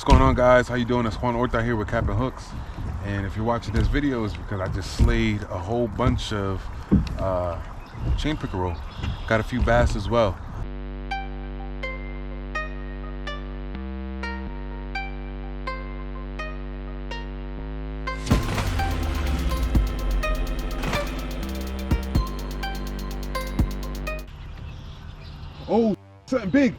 What's going on, guys? How you doing? It's Juan Orta here with Cap and Hooks, and if you're watching this video, it's because I just slayed a whole bunch of chain pickerel. Got a few bass as well. Oh, something big!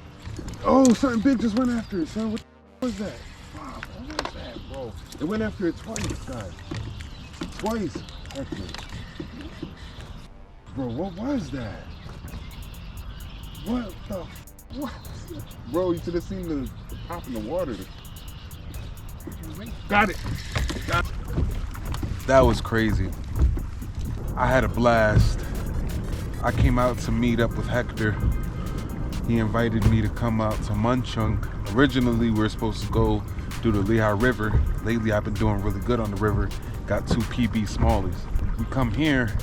Oh, something big just went after it, son. What was that? Wow, what was that, bro? It went after it twice, guys. Twice, actually. Bro, what was that? What the? What? Bro, you should have seen the pop in the water. Got it. Got it. That was crazy. I had a blast. I came out to meet up with Hector. He invited me to come out to Mauch Chunk. Originally, we were supposed to go do the Lehigh River. Lately, I've been doing really good on the river. Got 2 PB smallies. We come here,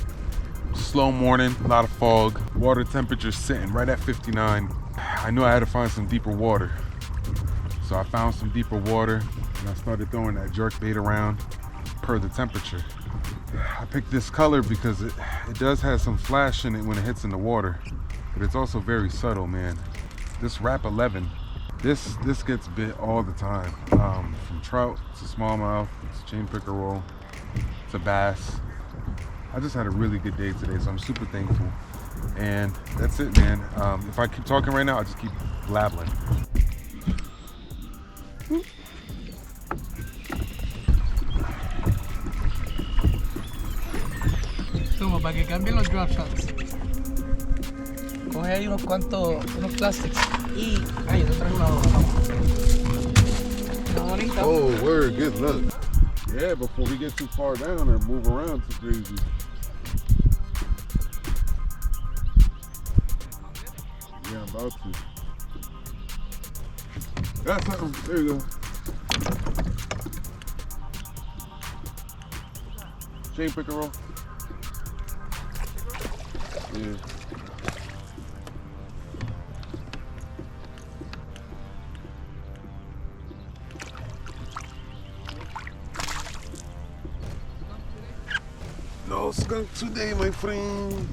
slow morning, a lot of fog. Water temperature sitting right at 59. I knew I had to find some deeper water. So I found some deeper water and I started throwing that jerk bait around per the temperature. I picked this color because it does have some flash in it when it hits in the water. But it's also very subtle, man. This Rap 11, this gets bit all the time. From trout to smallmouth, to chain pickerel, to bass. I just had a really good day today, so I'm super thankful. And that's it, man. If I keep talking right now, I'll just keep blabbling. Toma, para que cambien los drop shots. Coge ahí unos plastics y ay, yo te traigo una hoja. Una bonita. Oh, word, good luck. Yeah, before we get too far down or move around too crazy. Yeah, I'm about to. Got something. There you go. Chain pickerel. Yeah. No skunk today, my friend.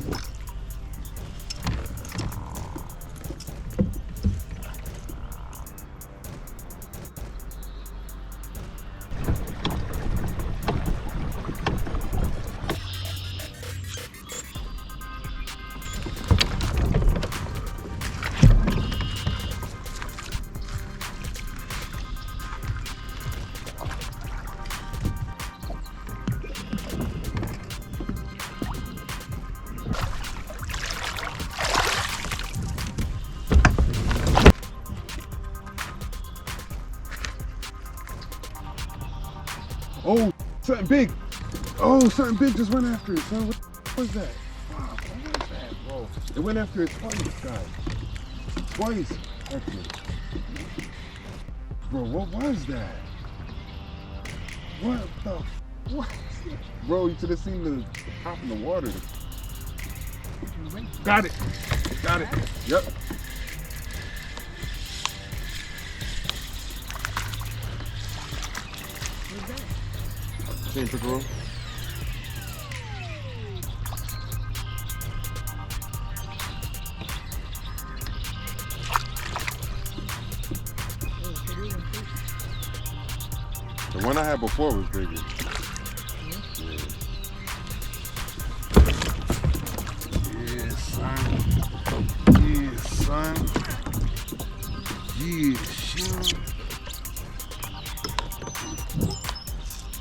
Oh, something big. Oh, something big just went after it, son. What was that? Wow, what was that, bro? It went after it twice, guys. Twice, actually. Bro, what was that? What the? What? Bro, you should have seen the pop in the water. Got it. Got it. Yep. Chain pickerel. The one I had before was bigger. Yeah, son. Yeah, son. Yeah, shit.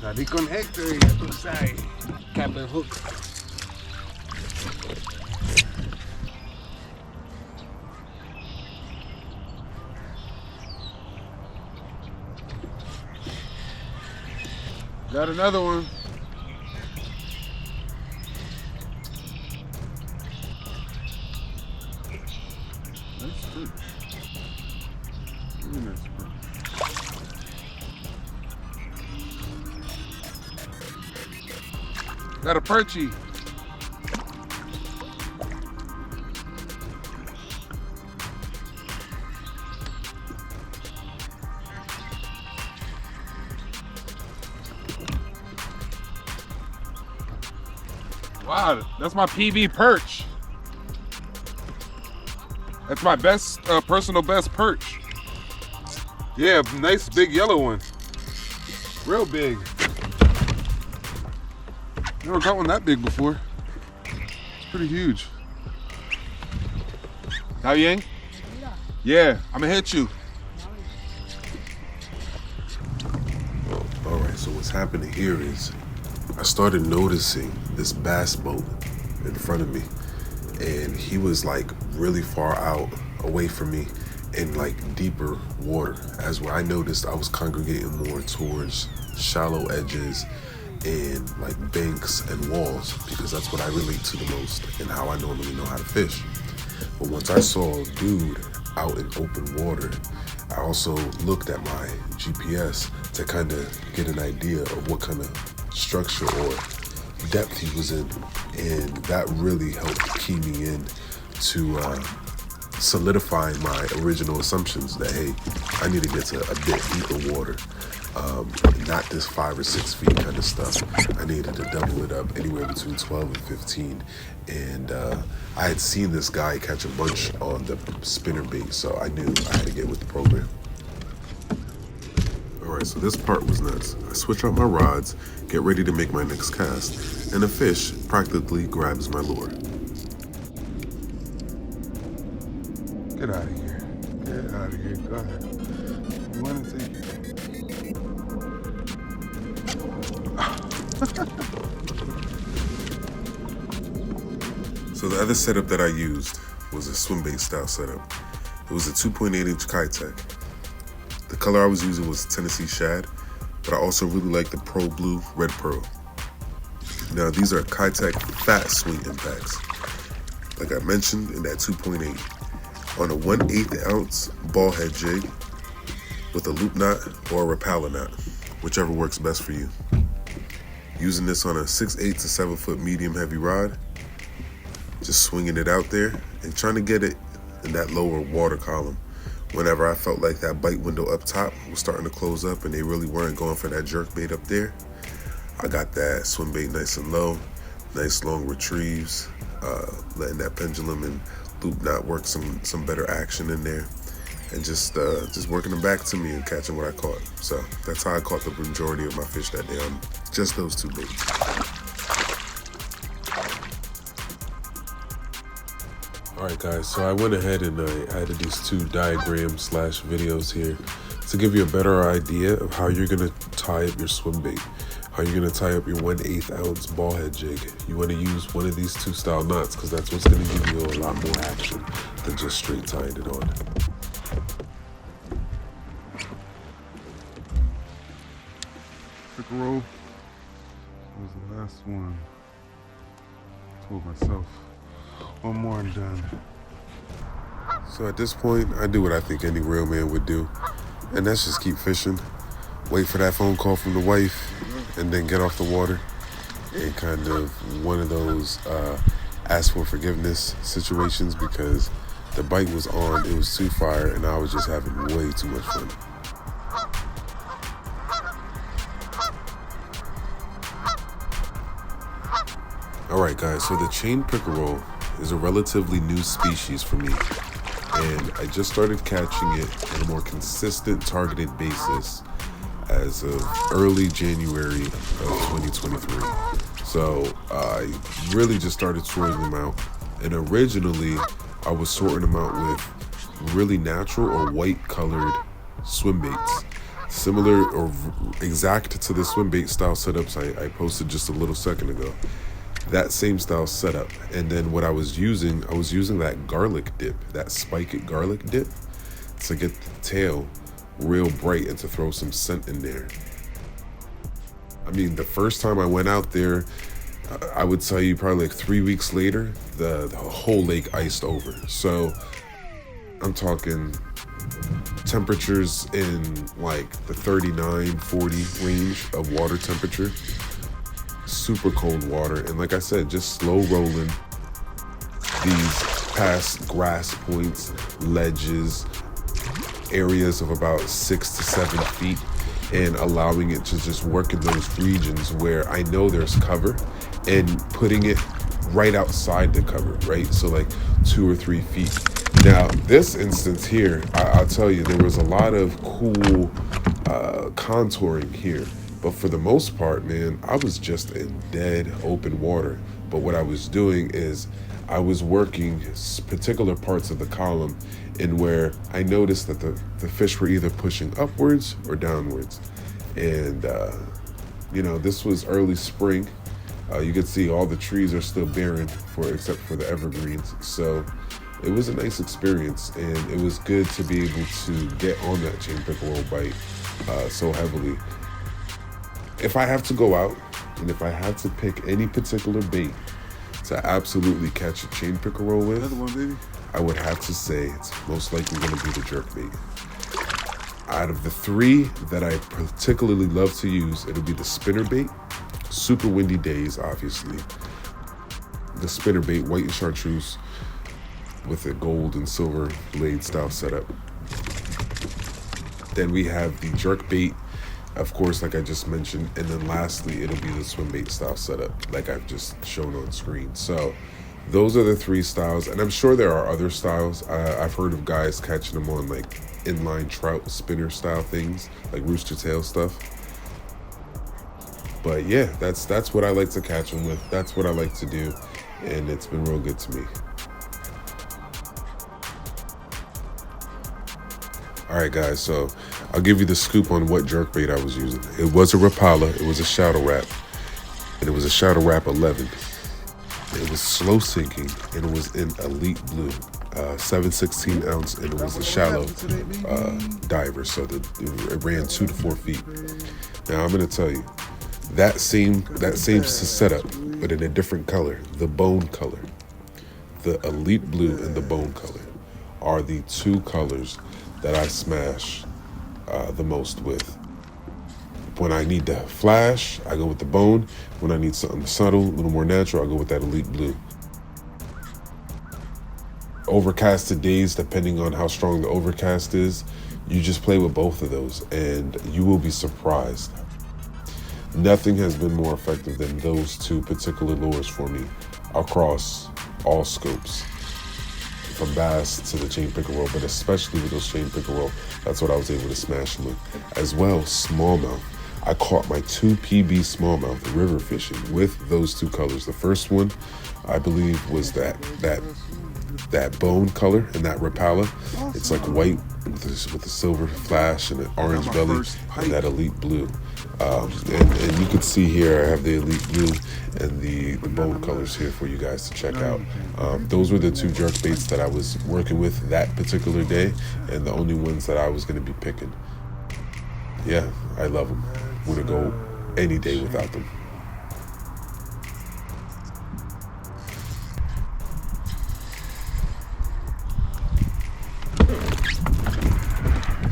Salí con Hector, ya tú sabes. Cap and Hook. Got another one. That's good. That's good. Got a perchie. Wow, that's my PV perch. That's my best, personal best perch. Yeah, nice big yellow one. Real big. Never caught one that big before. It's pretty huge. How Yang? Yeah, I'm gonna hit you. All right, so what's happening here is I started noticing this bass boat in front of me, and he was like really far out away from me in like deeper water. As where I noticed I was congregating more towards shallow edges and like banks and walls, because that's what I relate to the most and how I normally know how to fish. But once I saw a dude out in open water, I also looked at my GPS to kind of get an idea of what kind of structure or depth he was in, and that really helped key me in to solidifying my original assumptions that, hey, I need to get to a bit deeper water, not this 5 or 6 feet kind of stuff. I needed to double it up anywhere between 12 and 15, and I had seen this guy catch a bunch on the spinner bait, so I knew I had to get with the program. All right, so this part was nuts. I switch out my rods, get ready to make my next cast, and a fish practically grabs my lure. Get out of here. Get out of here. Go ahead. You want to take it? So the other setup that I used was a swim bait style setup. It was a 2.8-inch Kitech. The color I was using was Tennessee Shad, but I also really like the Pro Blue Red Pearl. Now these are Kitech fat swing impacts. Like I mentioned, in that 2.8 on a 1/8 ounce ball head jig with a loop knot or a Rapala knot, whichever works best for you. Using this on a 6/8 to 7 foot medium heavy rod, just swinging it out there and trying to get it in that lower water column. Whenever I felt like that bite window up top was starting to close up and they really weren't going for that jerk bait up there, I got that swim bait nice and low, nice long retrieves, letting that pendulum and loop knot work some better action in there, and just working them back to me and catching what I caught. So that's how I caught the majority of my fish that day on just those two baits. All right, guys, so I went ahead and I added these two diagrams / videos here to give you a better idea of how you're gonna tie up your swim bait, how you're gonna tie up your 1/8 ounce ball head jig. You wanna use one of these two style knots because that's what's gonna give you a lot more action than just straight tying it on. Pickerel was the last one. I told myself, one more and done. So at this point, I do what I think any real man would do, and that's just keep fishing, wait for that phone call from the wife, and then get off the water. And kind of one of those ask for forgiveness situations, because the bite was on, it was too fire, and I was just having way too much fun. All right, guys, so the chain pickerel is a relatively new species for me, and I just started catching it on a more consistent targeted basis as of early January of 2023. So I really just started sorting them out, and originally I was sorting them out with really natural or white colored swim baits, similar or exact to the swim bait style setups I posted just a little second ago. That same style setup. And then what I was using that garlic dip, that spiked garlic dip, to get the tail real bright and to throw some scent in there. I mean, the first time I went out there, I would tell you probably like 3 weeks later, the whole lake iced over. So I'm talking temperatures in like the 39, 40 range of water temperature. Super cold water, and like I said, just slow rolling these past grass points, ledges, areas of about 6 to 7 feet, and allowing it to just work in those regions where I know there's cover, and putting it right outside the cover, right? So like 2 or 3 feet. Now, this instance here, I'll tell you, there was a lot of cool contouring here. But for the most part, man, I was just in dead open water. But what I was doing is I was working particular parts of the column in where I noticed that the fish were either pushing upwards or downwards. And, you know, this was early spring. You can see all the trees are still barren except for the evergreens. So it was a nice experience, and it was good to be able to get on that chain pickerel bite so heavily. If I have to go out and if I have to pick any particular bait to absolutely catch a chain pickerel with, Another one, baby. I would have to say it's most likely going to be the jerk bait. Out of the 3 that I particularly love to use, it'll be the spinner bait. Super windy days, obviously. The spinner bait, white and chartreuse, with a gold and silver blade style setup. Then we have the jerk bait, of course, like I just mentioned, and then lastly, it'll be the swim bait style setup, like I've just shown on screen. So those are the 3 styles, and I'm sure there are other styles. I've heard of guys catching them on like inline trout spinner style things, like rooster tail stuff. But yeah, that's what I like to catch them with. That's what I like to do, and it's been real good to me. All right, guys, so I'll give you the scoop on what jerkbait I was using. It was a Rapala, it was a Shadow Rap, and it was a Shadow Rap 11. It was slow sinking, and it was in elite blue, 7/16 ounce, and it was a shallow diver, so it ran 2 to 4 feet. Now I'm gonna tell you, that same setup, but in a different color, the bone color, the elite blue and the bone color are the 2 colors that I smash the most with. When I need to flash, I go with the bone. When I need something subtle, a little more natural, I go with that elite blue. Overcasted days, depending on how strong the overcast is, you just play with both of those and you will be surprised. Nothing has been more effective than those 2 particular lures for me across all scopes. From bass to the chain pickerel, but especially with those chain pickerel, that's what I was able to smash them with. As well, smallmouth. I caught my 2 PB smallmouth river fishing with those 2 colors. The first one, I believe, was that bone color and that Rapala. It's like white with a silver flash and an orange belly and that elite blue. And you can see here I have the elite blue and the bone colors here for you guys to check out. Those were the 2 jerk baits that I was working with that particular day, and the only ones that I was going to be picking. Yeah, I love them. Wouldn't go any day without them.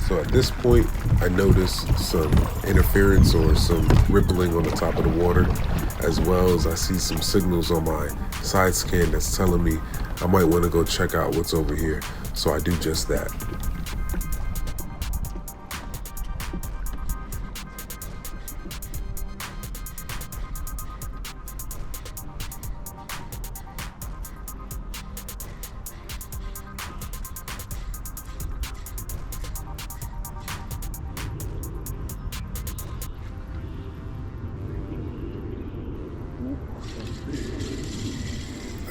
So at this point, I noticed some interference or some rippling on the top of the water, as well as I see some signals on my side scan that's telling me I might want to go check out what's over here. So I do just that.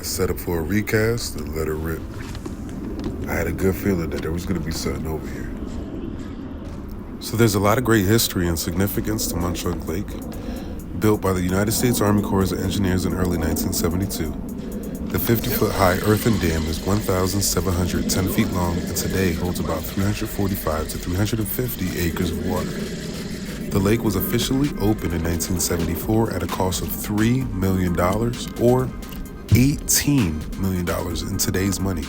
Set up for a recast and let her rip. I had a good feeling that there was going to be something over here. So there's a lot of great history and significance to Mauch Chunk Lake. Built by the United States Army Corps of Engineers in early 1972, the 50-foot high earthen dam is 1,710 feet long and today holds about 345 to 350 acres of water. The lake was officially opened in 1974 at a cost of $3 million or $18 million in today's money.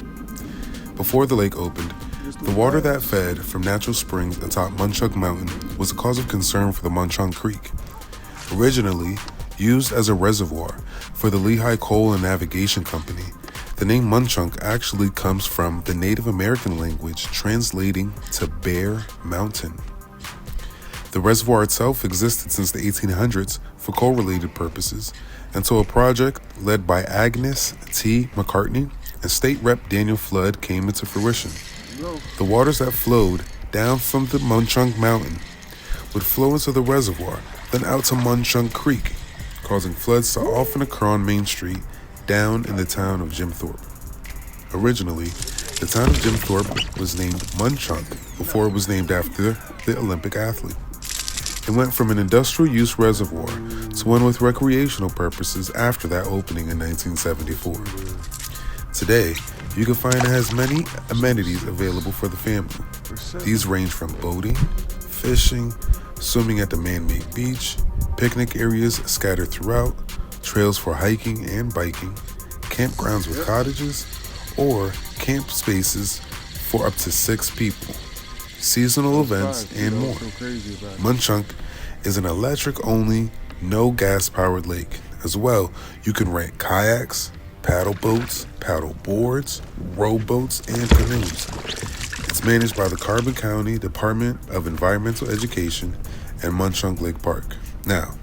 Before the lake opened, the water that fed from natural springs atop Mauch Chunk Mountain was a cause of concern for the Mauch Chunk Creek. Originally used as a reservoir for the Lehigh Coal and Navigation Company, the name Mauch Chunk actually comes from the Native American language translating to Bear Mountain. The reservoir itself existed since the 1800s for coal-related purposes until a project led by Agnes T. McCartney and State Rep Daniel Flood came into fruition. The waters that flowed down from the Mauch Chunk Mountain would flow into the reservoir, then out to Mauch Chunk Creek, causing floods to often occur on Main Street down in the town of Jim Thorpe. Originally, the town of Jim Thorpe was named Mauch Chunk before it was named after the Olympic athlete. It went from an industrial use reservoir to one with recreational purposes after that opening in 1974. Today, you can find it has many amenities available for the family. These range from boating, fishing, swimming at the man-made beach, picnic areas scattered throughout, trails for hiking and biking, campgrounds with cottages, or camp spaces for up to 6 people, seasonal events, and more. Mauch Chunk is an electric-only, no gas-powered lake. As well, you can rent kayaks, paddle boats, paddle boards, rowboats, and canoes. It's managed by the Carbon County Department of Environmental Education and Mauch Chunk Lake Park. Now,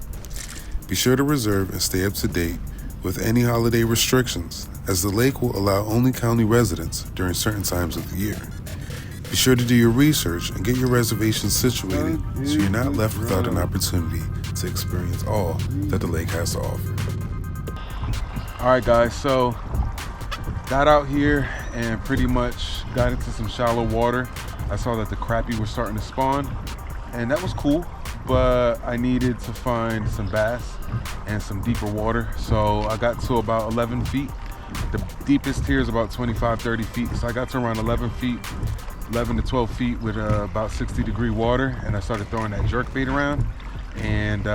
be sure to reserve and stay up to date with any holiday restrictions, as the lake will allow only county residents during certain times of the year. Be sure to do your research and get your reservations situated so you're not left without an opportunity to experience all that the lake has to offer. All right, guys, so got out here and pretty much got into some shallow water. I saw that the crappie were starting to spawn, and that was cool, but I needed to find some bass and some deeper water. So I got to about 11 feet. The deepest here is about 25, 30 feet. So I got to around 11 to 12 feet with about 60-degree water, and I started throwing that jerk bait around. And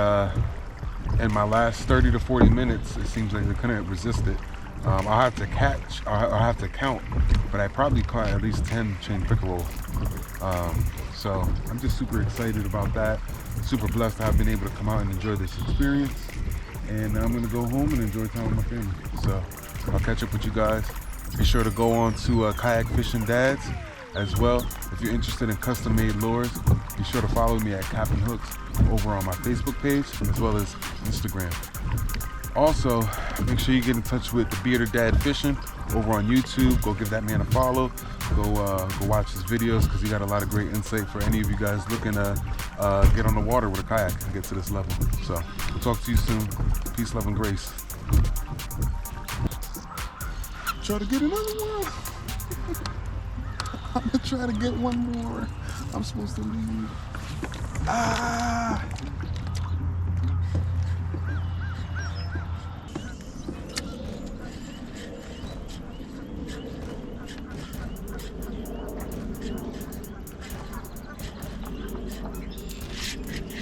in my last 30 to 40 minutes, it seems like they couldn't resist it. I'll have to count, but I probably caught at least 10 chain pickerel. So I'm just super excited about that. Super blessed to have been able to come out and enjoy this experience. And I'm gonna go home and enjoy time with my family. So I'll catch up with you guys. Be sure to go on to Kayak Fishing Dads as well. If you're interested in custom-made lures, be sure to follow me at Captain Hooks over on my Facebook page as well as Instagram. Also, make sure you get in touch with the Bearded Dad Fishing over on YouTube. Go give that man a follow. Go watch his videos, because he got a lot of great insight for any of you guys looking to get on the water with a kayak and get to this level. So we'll talk to you soon. Peace, love, and grace. Try to get another one. I'm gonna try to get one more. I'm supposed to leave.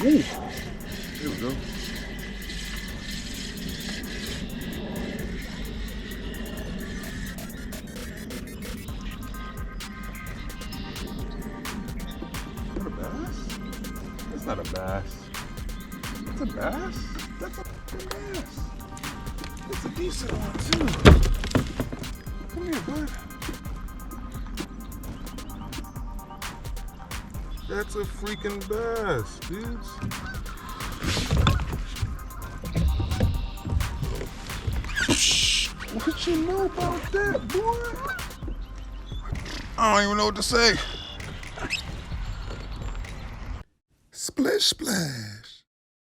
Ooh, here we go. Is that a bass? That's not a bass. That's a bass? That's a bass. It's a decent one too. Come here, bud. That's a freaking bass, dudes. What you know about that, boy? I don't even know what to say. Splish splash.